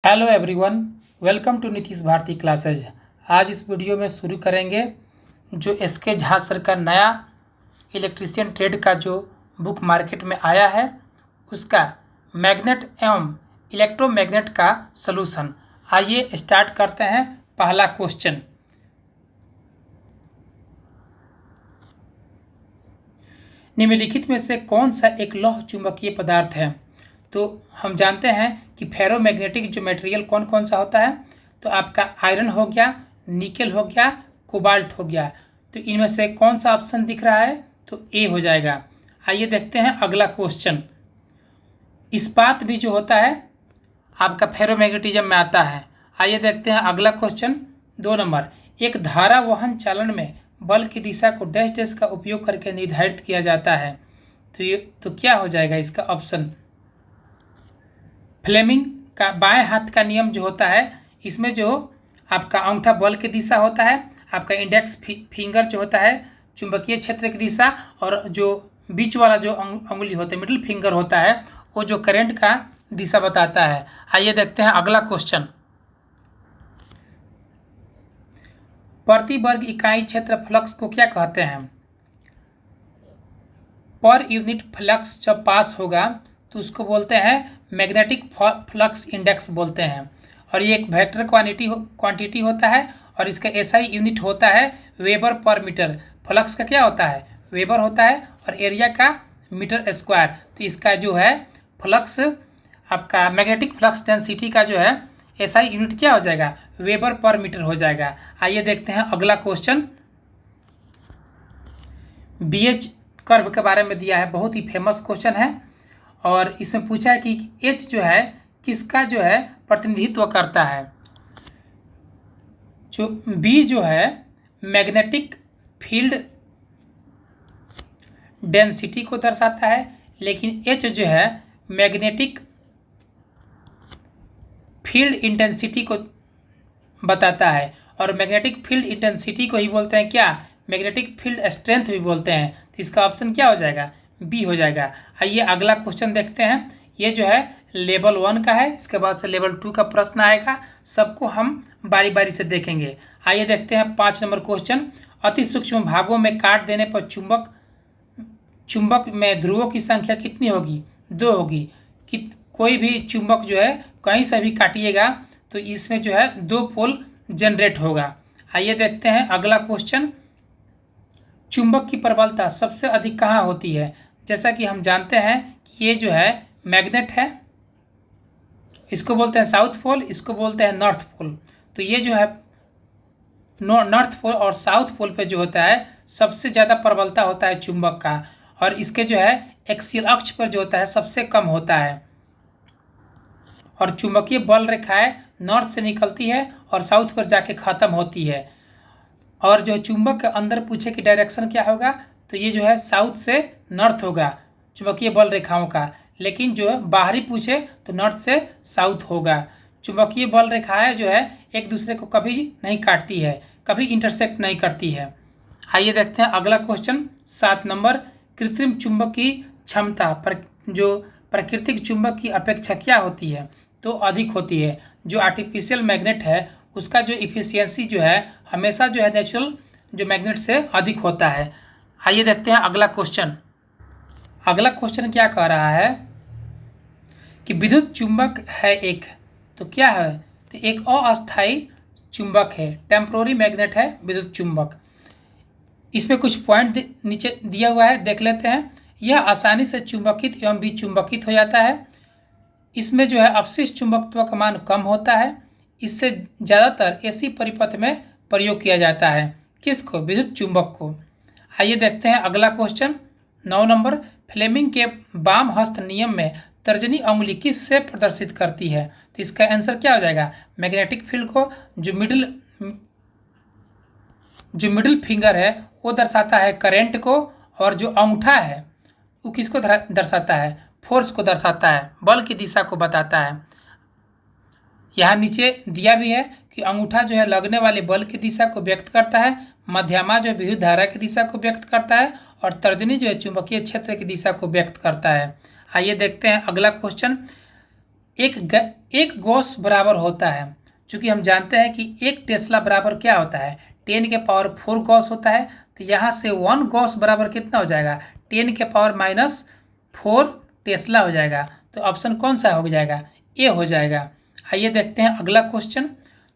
Hello everyone, welcome to Nitish Bharti classes. आज इस video में शुरू करेंगे जो एसके झा सर का नया इलेक्ट्रीशियन ट्रेड का जो बुक मार्केट में आया है उसका मैग्नेट एवं इलेक्ट्रोमैग्नेट का सलूशन। आइए स्टार्ट करते हैं। पहला क्वेश्चन, निम्नलिखित में से कौन सा एक लौह चुंबकीय पदार्थ है? तो हम जानते हैं कि फेरोमैग्नेटिक जो मटेरियल कौन कौन सा होता है, तो आपका आयरन हो गया, निकेल हो गया, कोबाल्ट हो गया। तो इनमें से कौन सा ऑप्शन दिख रहा है? तो ए हो जाएगा। आइए देखते हैं अगला क्वेश्चन। इस्पात भी जो होता है आपका फेरोमैग्नेटिज्म में आता है। आइए देखते हैं अगला क्वेश्चन 2 नंबर। एक धारा वहन चालन में बल की दिशा को डैश डैश का उपयोग करके निर्धारित किया जाता है। तो क्या हो जाएगा इसका ऑप्शन? फ्लेमिंग का बाएं हाथ का नियम जो होता है, इसमें जो आपका अंगूठा बल की दिशा होता है, आपका इंडेक्स फिंगर जो होता है चुंबकीय क्षेत्र की दिशा, और जो बीच वाला जो अंगुली होता है मिडिल फिंगर होता है वो जो करंट का दिशा बताता है। आइए देखते हैं अगला क्वेश्चन। प्रति वर्ग इकाई क्षेत्र फ्लक्स को क्या कहते हैं? पर यूनिट फ्लक्स जब पास होगा तो उसको बोलते हैं मैग्नेटिक फ्लक्स इंडेक्स बोलते हैं। और ये एक वेक्टर क्वांटिटी होता है और इसका एसआई यूनिट होता है वेबर पर मीटर। फ्लक्स का क्या होता है? वेबर होता है और एरिया का मीटर स्क्वायर। तो इसका जो है फ्लक्स आपका मैग्नेटिक फ्लक्स डेंसिटी का जो है एसआई यूनिट क्या हो जाएगा? वेबर पर मीटर हो जाएगा। आइए देखते हैं अगला क्वेश्चन। बीएच कर्व के बारे में दिया है, बहुत ही फेमस क्वेश्चन है और इसमें पूछा है कि एच जो है किसका जो है प्रतिनिधित्व करता है। जो बी जो है मैग्नेटिक फील्ड डेंसिटी को दर्शाता है, लेकिन एच जो है मैग्नेटिक फील्ड इंटेंसिटी को बताता है। और मैग्नेटिक फील्ड इंटेंसिटी को ही बोलते हैं क्या? मैग्नेटिक फील्ड स्ट्रेंथ भी बोलते हैं। तो इसका ऑप्शन क्या हो जाएगा? बी हो जाएगा। आइए अगला क्वेश्चन देखते हैं। ये जो है लेवल 1 का है, इसके बाद से लेवल 2 का प्रश्न आएगा। सबको हम बारी बारी से देखेंगे। आइए देखते हैं 5 नंबर क्वेश्चन। अति सूक्ष्म भागों में काट देने पर चुंबक में ध्रुवों की संख्या कितनी होगी? 2 होगी। कि कोई भी चुंबक जो है कहीं से भी काटिएगा तो इसमें जो है 2 पोल जनरेट होगा। आइए देखते हैं अगला क्वेश्चन। चुंबक की प्रबलता सबसे अधिक कहाँ होती है? जैसा कि हम जानते हैं कि ये जो है मैग्नेट है, इसको बोलते हैं साउथ पोल, इसको बोलते हैं नॉर्थ पोल। तो ये जो है नॉर्थ पोल और साउथ पोल पे जो होता है सबसे ज़्यादा प्रबलता होता है चुंबक का, और इसके जो है एक्सियल अक्ष पर जो होता है सबसे कम होता है। और चुंबकीय बल रेखाएं नॉर्थ से निकलती है और साउथ पर जाके ख़त्म होती है। और जो चुंबक के अंदर पूछे कि डायरेक्शन क्या होगा, तो ये जो है साउथ से नॉर्थ होगा चुंबकीय बल रेखाओं का। लेकिन जो बाहरी पूछे तो नॉर्थ से साउथ होगा। चुंबकीय बल रेखाएं जो है एक दूसरे को कभी नहीं काटती है, कभी इंटरसेक्ट नहीं करती है। आइए देखते हैं अगला क्वेश्चन 7 नंबर। कृत्रिम चुंबक की क्षमता पर जो प्राकृतिक चुंबक की अपेक्षा क्या होती है? तो अधिक होती है। जो आर्टिफिशियल मैग्नेट है उसका जो इफिशियंसी जो है हमेशा जो है नेचुरल जो मैग्नेट से अधिक होता है। आइए देखते हैं अगला क्वेश्चन। अगला क्वेश्चन क्या कह रहा है कि विद्युत चुंबक है एक, तो क्या है? तो एक अस्थायी चुंबक है, टेम्पोररी मैग्नेट है विद्युत चुंबक। इसमें कुछ पॉइंट नीचे दिया हुआ है, देख लेते हैं। यह आसानी से चुंबकित एवं विचुंबकित हो जाता है। इसमें जो है अपशिष्ट चुंबकत्व का मान कम होता है। इससे ज़्यादातर एसी परिपथ में प्रयोग किया जाता है। किसको? विद्युत चुंबक को। आइए देखते हैं अगला क्वेश्चन 9 नंबर। फ्लेमिंग के वाम हस्त नियम में तर्जनी अंगुली किस से प्रदर्शित करती है? तो इसका आंसर क्या हो जाएगा? मैग्नेटिक फील्ड को। जो मिडिल फिंगर है वो दर्शाता है करंट को, और जो अंगूठा है वो किसको दर्शाता है? फोर्स को दर्शाता है, बल की दिशा को बताता है। यहाँ नीचे दिया भी है कि अंगूठा जो है लगने वाले बल की दिशा को व्यक्त करता है, मध्यमा जो विद्युत धारा की दिशा को व्यक्त करता है, और तर्जनी जो है चुंबकीय क्षेत्र की दिशा को व्यक्त करता है। आइए देखते हैं अगला क्वेश्चन। एक गॉस बराबर होता है, चूँकि हम जानते हैं कि एक टेस्ला बराबर क्या होता है, 10⁴ गॉस होता है। तो यहाँ से 1 गॉस बराबर कितना हो जाएगा, 10⁴ टेस्ला हो जाएगा। तो ऑप्शन कौन सा हो जाएगा, ए हो जाएगा। आइए देखते हैं अगला क्वेश्चन।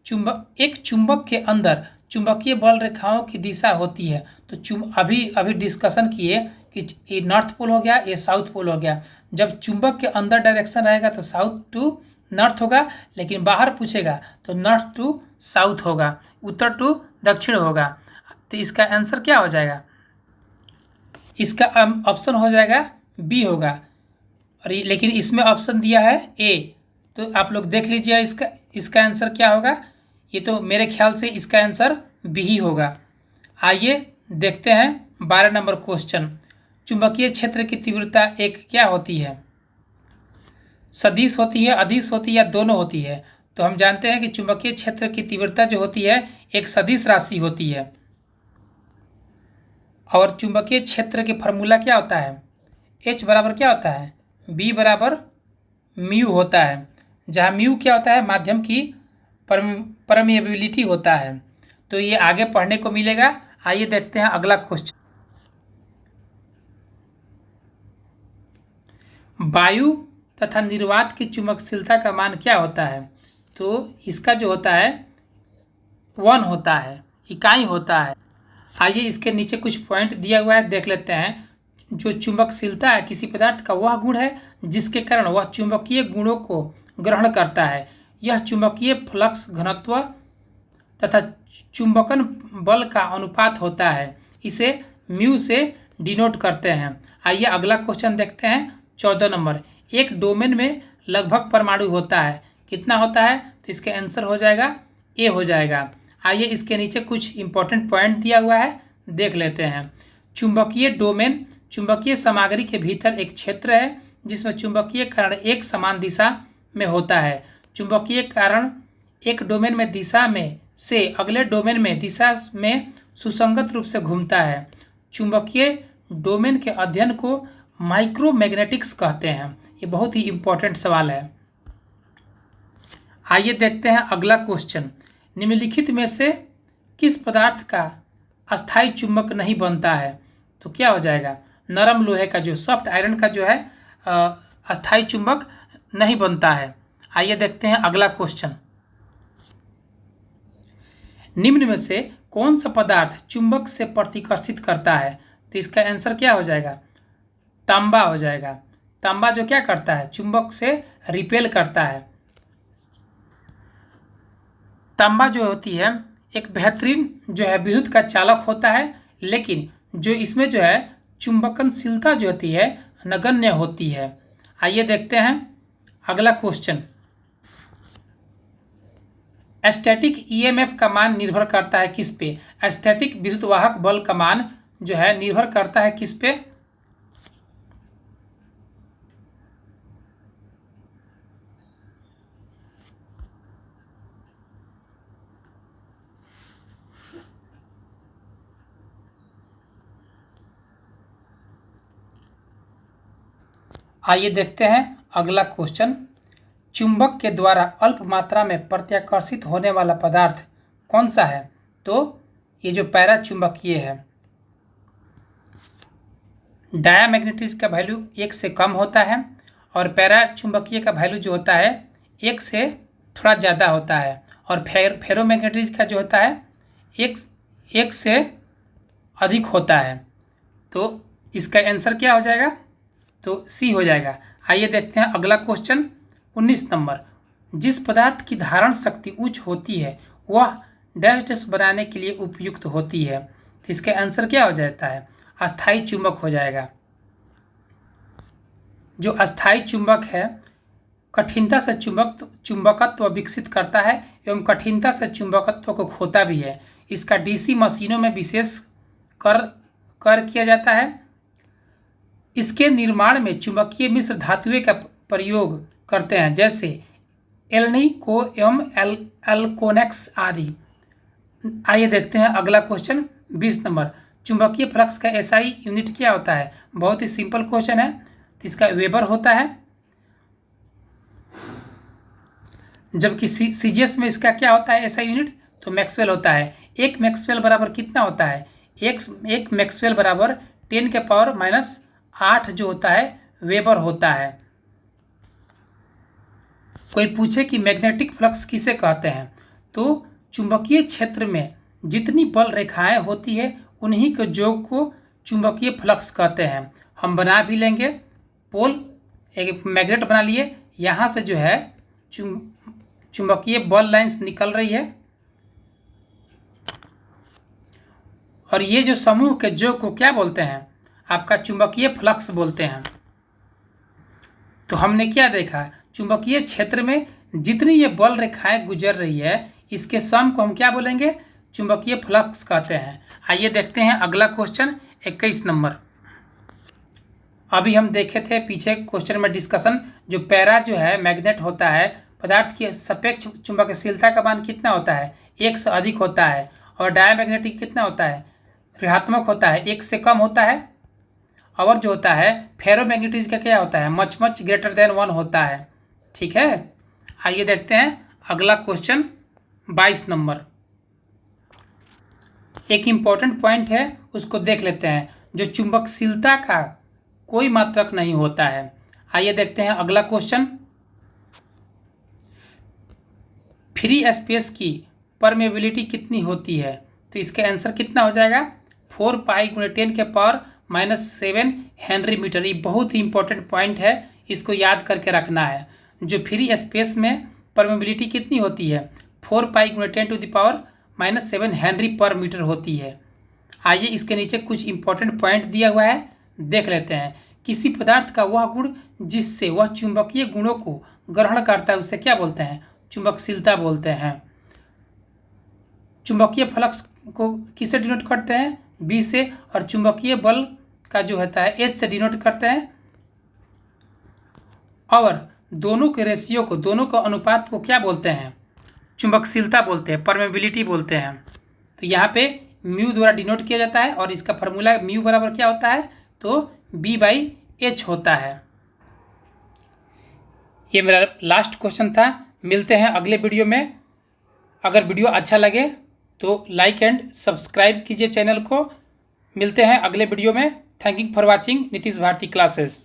एक चुंबक के अंदर चुंबकीय बल रेखाओं की दिशा होती है। तो अभी डिस्कशन किए कि ये नॉर्थ पोल हो गया, ये साउथ पोल हो गया। जब चुंबक के अंदर डायरेक्शन रहेगा तो साउथ टू नॉर्थ होगा, लेकिन बाहर पूछेगा तो नॉर्थ टू साउथ होगा, उत्तर टू दक्षिण होगा। तो इसका आंसर क्या हो जाएगा, इसका ऑप्शन हो जाएगा बी होगा। और लेकिन इसमें ऑप्शन दिया है ए, तो आप लोग देख लीजिए इसका आंसर क्या होगा। ये तो मेरे ख्याल से इसका आंसर बी ही होगा। आइए देखते हैं 12 नंबर क्वेश्चन। चुंबकीय क्षेत्र की तीव्रता एक क्या होती है, सदिश होती है, अदिश होती है या दोनों होती है। तो हम जानते हैं कि चुंबकीय क्षेत्र की तीव्रता जो होती है एक सदिश राशि होती है। और चुंबकीय क्षेत्र की फार्मूला क्या होता है, H बराबर क्या होता है, B बराबर म्यू होता है, जहाँ म्यू क्या होता है, माध्यम की परमेबिलिटी होता है। तो ये आगे पढ़ने को मिलेगा। आइए देखते हैं अगला क्वेश्चन। वायु तथा निर्वात की चुंबकशीलता का मान क्या होता है। तो इसका जो होता है 1 होता है, इकाई होता है। आइए इसके नीचे कुछ पॉइंट दिया हुआ है, देख लेते हैं। जो चुंबकशीलता है किसी पदार्थ का वह गुण है जिसके कारण वह चुंबकीय गुणों को ग्रहण करता है। यह चुंबकीय फ्लक्स घनत्व तथा चुंबकन बल का अनुपात होता है। इसे म्यू से डिनोट करते हैं। आइए अगला क्वेश्चन देखते हैं 14 नंबर। एक डोमेन में लगभग परमाणु होता है, कितना होता है, तो इसका आंसर हो जाएगा ए हो जाएगा। आइए इसके नीचे कुछ इंपॉर्टेंट पॉइंट दिया हुआ है, देख लेते हैं। चुंबकीय डोमेन चुंबकीय सामग्री के भीतर एक क्षेत्र है जिसमें चुंबकीय कारण एक समान दिशा में होता है। चुंबकीय कारण एक डोमेन में दिशा में से अगले डोमेन में दिशा में सुसंगत रूप से घूमता है। चुंबकीय डोमेन के अध्ययन को माइक्रोमैग्नेटिक्स कहते हैं। ये बहुत ही इंपॉर्टेंट सवाल है। आइए देखते हैं अगला क्वेश्चन। निम्नलिखित में से किस पदार्थ का अस्थायी चुंबक नहीं बनता है। तो क्या हो जाएगा, नरम लोहे का, जो सॉफ्ट आयरन का जो है अस्थायी चुंबक नहीं बनता है। आइए देखते हैं अगला क्वेश्चन। निम्न में से कौन सा पदार्थ चुंबक से प्रतिकर्षित करता है। तो इसका आंसर क्या हो जाएगा, तांबा हो जाएगा। तांबा जो क्या करता है, चुंबक से रिपेल करता है। तांबा जो होती है एक बेहतरीन जो है विद्युत का चालक होता है, लेकिन जो इसमें जो है चुंबकनशीलता जो होती है नगण्य होती है। आइए देखते हैं अगला क्वेश्चन। स्टैटिक ईएमएफ का मान निर्भर करता है किस पे। स्थैतिक विद्युत वाहक बल का मान जो है निर्भर करता है किस पे, आइए देखते हैं अगला क्वेश्चन। चुंबक के द्वारा अल्प मात्रा में प्रत्याकर्षित होने वाला पदार्थ कौन सा है। तो ये जो पैरा चुंबकीय है, डायामैग्नेटिज्म का वैल्यू 1 से कम होता है और पैरा चुंबकीय का वैल्यू जो होता है 1 से थोड़ा ज़्यादा होता है। और फेरोमैग्नेटिज्म का जो होता है 1 से अधिक होता है। तो इसका आंसर क्या हो जाएगा, तो सी हो जाएगा। आइए देखते हैं अगला क्वेश्चन 19 नंबर। जिस पदार्थ की धारण शक्ति उच्च होती है वह डैश डैश बनाने के लिए उपयुक्त होती है। तो इसका आंसर क्या हो जाता है, अस्थायी चुंबक हो जाएगा। जो अस्थायी चुंबक है कठिनता से चुंबकत्व विकसित करता है एवं कठिनता से चुंबकत्व को खोता भी है। इसका डीसी मशीनों में विशेष कर किया जाता है। इसके निर्माण में चुंबकीय मिश्र धातुएं का प्रयोग करते हैं, जैसे एल्निको एवं एल्कोनेक्स आदि। आइए देखते हैं अगला क्वेश्चन 20 नंबर। चुंबकीय फ्लक्स का एसआई यूनिट क्या होता है। बहुत ही सिंपल क्वेश्चन है, तो इसका वेबर होता है। जबकि सीजीएस में इसका क्या होता है ऐसा यूनिट, तो मैक्सवेल होता है। एक मैक्सवेल बराबर कितना होता है, एक मैक्सवेल बराबर 10⁻⁸ जो होता है वेबर होता है। कोई पूछे कि मैग्नेटिक फ्लक्स किसे कहते हैं, तो चुंबकीय क्षेत्र में जितनी बल रेखाएं होती है उन्हीं के योग को चुंबकीय फ्लक्स कहते हैं। हम बना भी लेंगे, पोल एक मैग्नेट बना लिए, यहाँ से जो है चुंबकीय बल लाइंस निकल रही है और ये जो समूह के योग को क्या बोलते हैं, आपका चुंबकीय फ्लक्स बोलते हैं। तो हमने क्या देखा, चुंबकीय क्षेत्र में जितनी ये बल रेखाएं गुजर रही है इसके सम को हम क्या बोलेंगे, चुंबकीय फ्लक्स कहते हैं। आइए देखते हैं अगला क्वेश्चन 21 नंबर। अभी हम देखे थे पीछे क्वेश्चन में डिस्कशन, जो पैरा जो है मैग्नेट होता है, पदार्थ की सापेक्ष चुंबकशीलता का मान कितना होता है, 1 से अधिक होता है, और डायमैग्नेटिक कितना होता है, ऋणात्मक होता है, 1 से कम होता है। और जो होता है फेरोमैग्नेटिज्म का क्या होता है, मच मच ग्रेटर देन 1 होता है। ठीक है, आइए देखते हैं अगला क्वेश्चन 22 नंबर। एक इम्पॉर्टेंट पॉइंट है उसको देख लेते हैं, जो चुंबकशीलता का कोई मात्रक नहीं होता है। आइए देखते हैं अगला क्वेश्चन। फ्री स्पेस की परमेबिलिटी कितनी होती है, तो इसका आंसर कितना हो जाएगा, 4π×10⁻⁷ हेनरी मीटर। ये बहुत ही इंपॉर्टेंट पॉइंट है, इसको याद करके रखना है। जो फ्री स्पेस में परमेबिलिटी कितनी होती है, 4π×10⁻⁷ हेनरी पर मीटर होती है। आइए इसके नीचे कुछ इंपॉर्टेंट पॉइंट दिया हुआ है, देख लेते हैं। किसी पदार्थ का वह गुण जिससे वह चुंबकीय गुणों को ग्रहण करता है उसे क्या बोलते हैं, चुंबकशीलता बोलते हैं। चुंबकीय फ्लक्स को किससे डिनोट करते हैं, बी से, और चुंबकीय बल का जो होता है एच से डिनोट करते हैं। और दोनों के रेशियो को, दोनों का अनुपात को क्या बोलते हैं, चुंबकशीलता बोलते हैं, परमेबिलिटी बोलते हैं। तो यहाँ पे म्यू द्वारा डिनोट किया जाता है और इसका फॉर्मूला म्यू बराबर क्या होता है, तो B/H होता है। ये मेरा लास्ट क्वेश्चन था। मिलते हैं अगले वीडियो में। अगर वीडियो अच्छा लगे तो लाइक एंड सब्सक्राइब कीजिए चैनल को। मिलते हैं अगले वीडियो में। Thank you for watching Nitish Bharti classes.